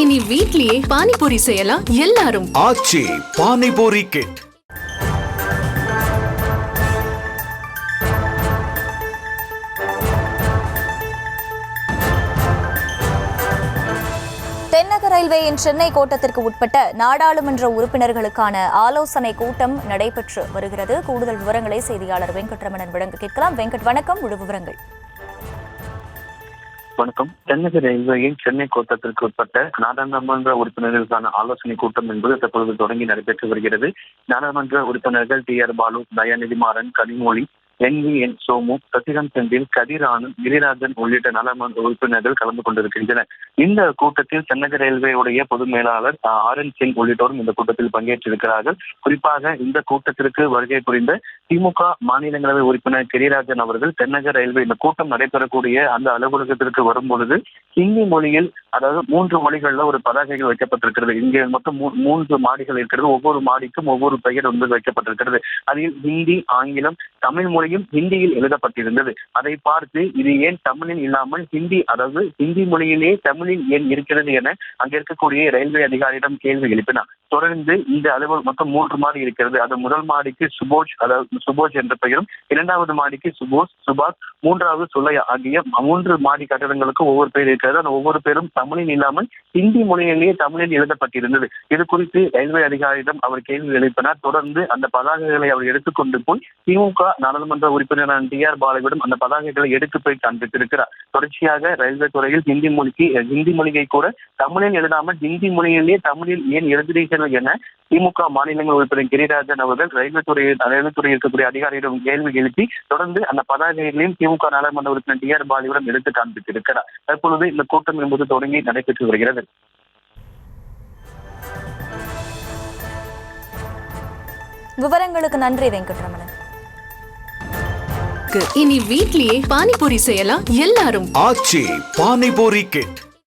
இனி வீட்லயே பானிபூரி செய்யலாம் எல்லாரும். ஆச்சி பானிபூரி கிட். தென்னக ரயில்வேயின் சென்னை கோட்டத்திற்கு உட்பட்ட நாடாளுமன்ற உறுப்பினர்களுக்கான ஆலோசனை கூட்டம் நடைபெற்று வருகிறது. கூடுதல் விவரங்களை செய்தியாளர் வெங்கட்ரமணன் வழங்க கேட்கலாம். வெங்கட், வணக்கம். முழு விவரங்கள். வணக்கம். தென்னக ரயில்வேயின் சென்னை கோட்டத்திற்கு உட்பட்ட நாடாளுமன்ற உறுப்பினர்களுக்கான ஆலோசனை கூட்டம் என்பது தற்பொழுது தொடங்கி நடைபெற்று வருகிறது. நாடாளுமன்ற உறுப்பினர்கள் டி.ஆர். பாலு, தயாநிதி மாறன், கனிமொழி, NVN சோமு, சசிகாந்த் செந்தில், கதிர் ஆனந்த், கிரிராஜன் உள்ளிட்ட நாடாளுமன்ற உறுப்பினர்கள் கலந்து கொண்டிருக்கின்றனர். இந்த கூட்டத்தில் தென்னக ரயில்வேயுடைய பொது மேலாளர் RN சிங் உள்ளிட்டோரும் இந்த கூட்டத்தில் பங்கேற்றிருக்கிறார்கள். குறிப்பாக இந்த கூட்டத்திற்கு வருகை புரிந்த திமுக மாநிலங்களவை உறுப்பினர் கிரிராஜன் அவர்கள் தென்னக ரயில்வே இந்த கூட்டம் நடைபெறக்கூடிய அந்த அலுவலகத்திற்கு வரும் பொழுது ஹிந்தி மொழியில், அதாவது 3 மொழிகள்ல ஒரு பதாகைகள் வைக்கப்பட்டிருக்கிறது. இங்கே மொத்தம் 3 மாடிகள் இருக்கிறது. ஒவ்வொரு மாடிக்கும் ஒவ்வொரு பெயர் வைக்கப்பட்டிருக்கிறது. அதில் ஹிந்தி, ஆங்கிலம், தமிழ் மொழியும் ஹிந்தியில் எழுதப்பட்டிருந்தது. அதை பார்த்து இது ஏன் தமிழில் இல்லாமல் ஹிந்தி, அதாவது ஹிந்தி மொழியிலே தமிழில் ஏன் இருக்கிறது என அங்க இருக்கக்கூடிய ரயில்வே அதிகாரியிடம் கேள்வி எழுப்பினார். தொடர்ந்து இந்த அலுவலகம் மொத்தம் 3 மாடி இருக்கிறது. அது முதல் மாடிக்கு சுபோஜ், அதாவது சுபோஜ் என்ற பெயரும், 2வது மாடிக்கு சுபோஸ், சுபாஷ், 3வது சுலை ஆகிய 3 மாடி கட்டடங்களுக்கு ஒவ்வொரு பேர் இருக்கிறது. அந்த ஒவ்வொரு பேரும் தமிழில் இல்லாமல் ஹிந்தி மொழியிலேயே தமிழில் எழுதப்பட்டிருந்தது. இது குறித்து ரயில்வே அதிகாரியிடம் அவர் கேள்வி எழுப்பினார். தொடர்ந்து அந்த பதாகைகளை அவர் எடுத்துக்கொண்டு போய் திமுக நாடாளுமன்ற உறுப்பினரான டி.ஆர். பாலுவிடம் அந்த பதாகைகளை எடுத்து போய் காண்பித்திருக்கிறார். தொடர்ச்சியாக ரயில்வே துறையில் ஹிந்தி மொழியை கூட தமிழில் எழுதாமல் ஹிந்தி மொழியிலேயே தமிழில் ஏன் எழுதுகிறீர்கள் என திமுக மாநிலங்கள் உறுப்பினர் கிரிராஜன் அவர்கள் ரயில்வே துறையில் இருக்கக்கூடிய அதிகாரியிடம் கேள்வி எழுப்பி தொடர்ந்து அந்த பதாகைகளையும் திமுக நாடாளுமன்ற உறுப்பினர் டி.ஆர். பாலுவிடம் எடுத்து காண்பித்திருக்கிறார். தற்பொழுது இந்த கூட்டம் என்பது தொடங்கி நடைபெற்று வருகிறது. விவரங்களுக்கு நன்றி வெங்கட்ரமணன். இனி வீட்லயே பானிபூரி செய்யலாம் எல்லாரும். ஆச்சி பானிபூரி கிட்.